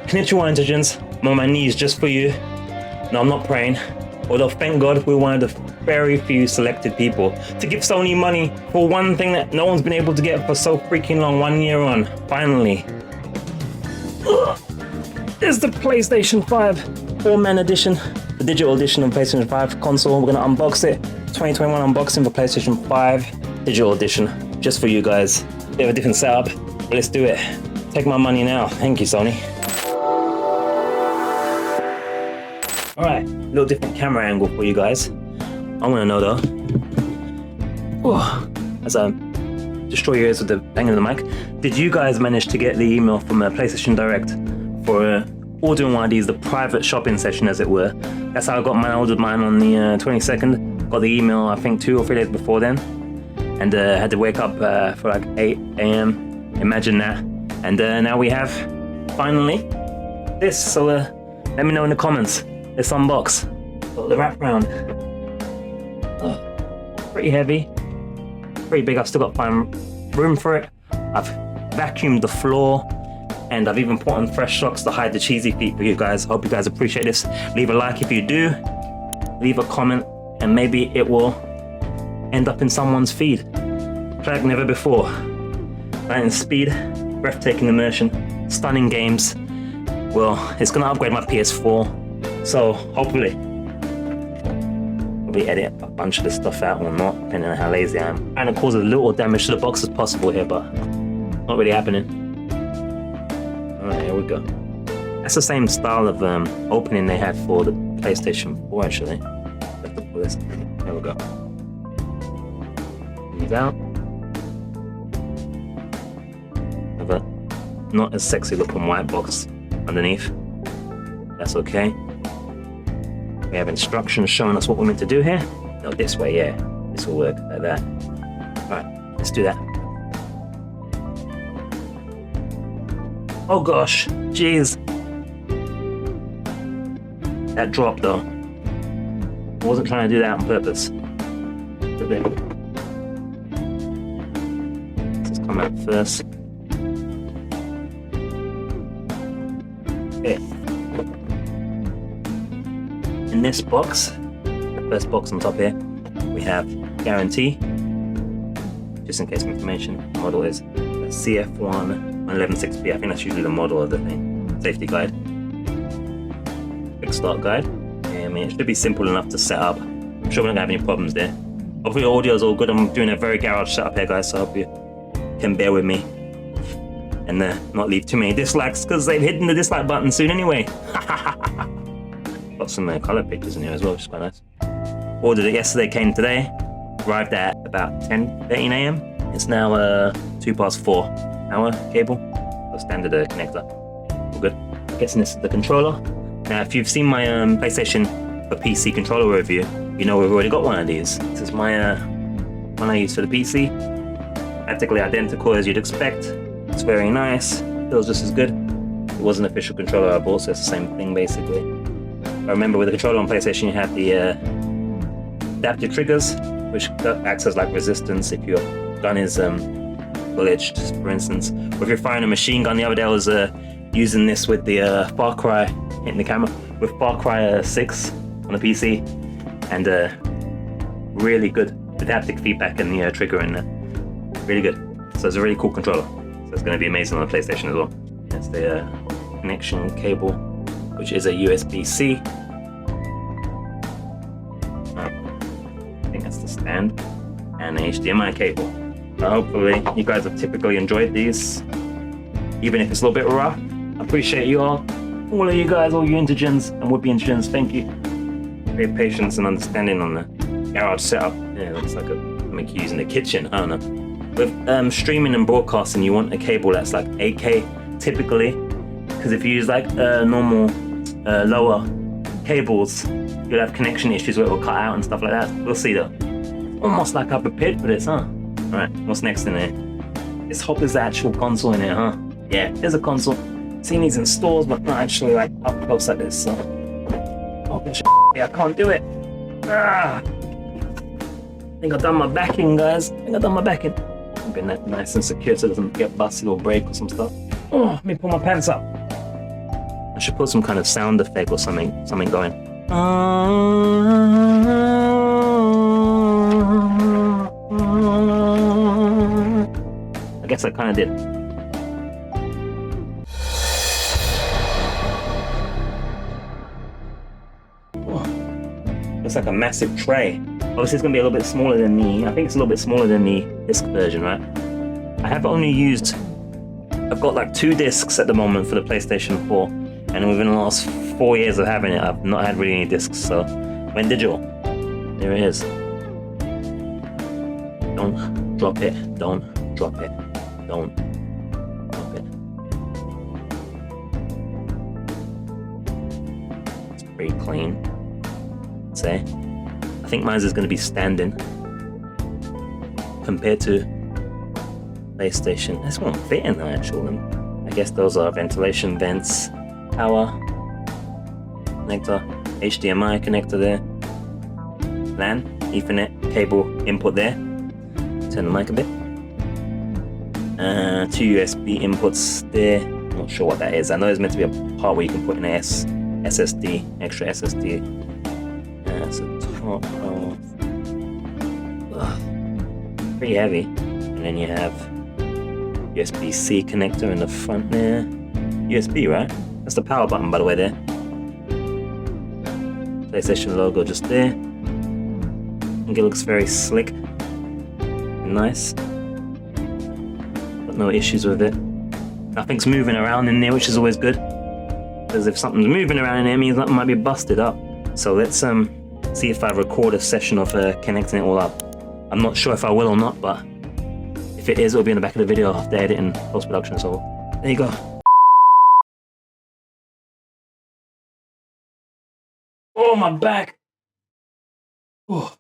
Konnichiwa Indigents, I'm on my knees just for you. No, I'm not praying. Although thank God we're one of the very few selected people to give Sony money for one thing that no one's been able to get for so freaking long, 1 year on. Finally. Ugh. There's the PlayStation 5 4-man edition, the digital edition of PlayStation 5 console. We're gonna unbox it. 2021 unboxing for PlayStation 5 digital edition, just for you guys. Bit of a different setup. Let's do it. Take my money now. Thank you, Sony. Alright, a little different camera angle for you guys. I want to know though, as I destroy your ears with the bang of the mic, did you guys manage to get the email from PlayStation Direct for ordering one of these, the private shopping session as it were? That's how I got mine. I ordered mine on the 22nd. Got the email I think 2 or 3 days before then, and had to wake up for like 8 AM. Imagine that. And now we have finally this. So let me know in the comments. Let's unbox. Got the wraparound. Pretty heavy, pretty big. I've still got to find room for it. I've vacuumed the floor, and I've even put on fresh socks to hide the cheesy feet for you guys. Hope you guys appreciate this. Leave a like if you do. Leave a comment, and maybe it will end up in someone's feed. Like never before. Lightning speed, breathtaking immersion, stunning games. Well, it's gonna upgrade my PS4, so hopefully probably edit a bunch of this stuff out or not, depending on how lazy I am. And it causes as little damage to the box as possible here, but not really happening. Alright, here we go. That's the same style of opening they had for the PlayStation 4 actually. Let's look for this. There we go. These out. Have a not as sexy looking white box underneath. That's okay. We have instructions showing us what we're meant to do here. No, this way, yeah. This will work like that. Alright, let's do that. Oh gosh, jeez. That dropped though. I wasn't trying to do that on purpose. Let's come out first. Okay. In this box, the first box on top here, we have guarantee, just in case of information. The model is CF1 116B. I think that's usually the model of the thing. Safety guide, Quick-Start guide. Yeah, I mean, it should be simple enough to set up. I'm sure we're not gonna have any problems there. Hopefully the audio is all good. I'm doing a very garage setup here, guys, so I hope you can bear with me and not leave too many dislikes, because they've hidden the dislike button soon anyway. Got some color pictures in here as well, which is quite nice. Ordered it yesterday, came today. Arrived at about 10:13 AM. It's now 4 hour cable, so standard connector. All good. Guessing this is the controller. Now, if you've seen my PlayStation for PC controller review, you know we've already got one of these. This is my one I use for the PC. Practically identical as you'd expect. It's very nice. Feels just as good. It was an official controller I bought, so it's the same thing basically. I remember with the controller on PlayStation, you have the adaptive triggers, which acts as like resistance if your gun is glitched, for instance. Or if you're firing a machine gun, the other day I was using this with the Far Cry, hitting the camera, with Far Cry 6 on the PC, and really good adaptive feedback in the trigger in there. Really good. So it's a really cool controller. So it's going to be amazing on the PlayStation as well. That's the connection cable, which is a USB-C. I think that's the stand, and an HDMI cable. Hopefully you guys have typically enjoyed these, even if it's a little bit rough. I appreciate you all of you guys, all you Indigents and would-be Indigents. Thank you for your patience and understanding on the garage setup. Yeah, it looks like I'm using the kitchen. I don't know. With streaming and broadcasting, you want a cable that's like 8K typically, because if you use like normal lower cables, you'll have connection issues where it will cut out and stuff like that. We'll see though. Almost like I prepared for this, huh? Alright, what's next in here? Let's hope there's the actual console in here, huh? Yeah, there's a console. Seen these in stores, but not actually like up close like this, so. Oh, yeah, I can't do it. Ah! I think I've done my backing, guys. I think I've done my backing. Keeping that nice and secure so it doesn't get busted or break or some stuff. Oh, let me pull my pants up. I should put some kind of sound effect or something going. I guess I kind of did. Looks like a massive tray. Obviously it's going to be a little bit smaller than I think it's a little bit smaller than the disc version, right? I've got like 2 discs at the moment for the PlayStation 4, and within the last 4 years of having it, I've not had really any discs, so went digital. There it is. Don't drop it, don't drop it, don't drop it. It's pretty clean, I'd say. I think mine is going to be standing compared to PlayStation. This won't fit in there actually. I guess those are ventilation vents, power connector, HDMI connector there, LAN, Ethernet cable input there. Turn the mic a bit. 2 USB inputs there. I'm not sure what that is. I know there's meant to be a part where you can put in a SSD, extra SSD. That's a top of pretty heavy. And then you have USB-C connector in the front there. USB, right? That's the power button, by the way, there. PlayStation logo just there. I think it looks very slick and nice. Got no issues with it. Nothing's moving around in there, which is always good. Because if something's moving around in there, it means that might be busted up. So let's see if I record a session of connecting it all up. I'm not sure if I will or not, but if it is, it'll be in the back of the video after editing, post-production, so there you go. Oh, my back! Oh.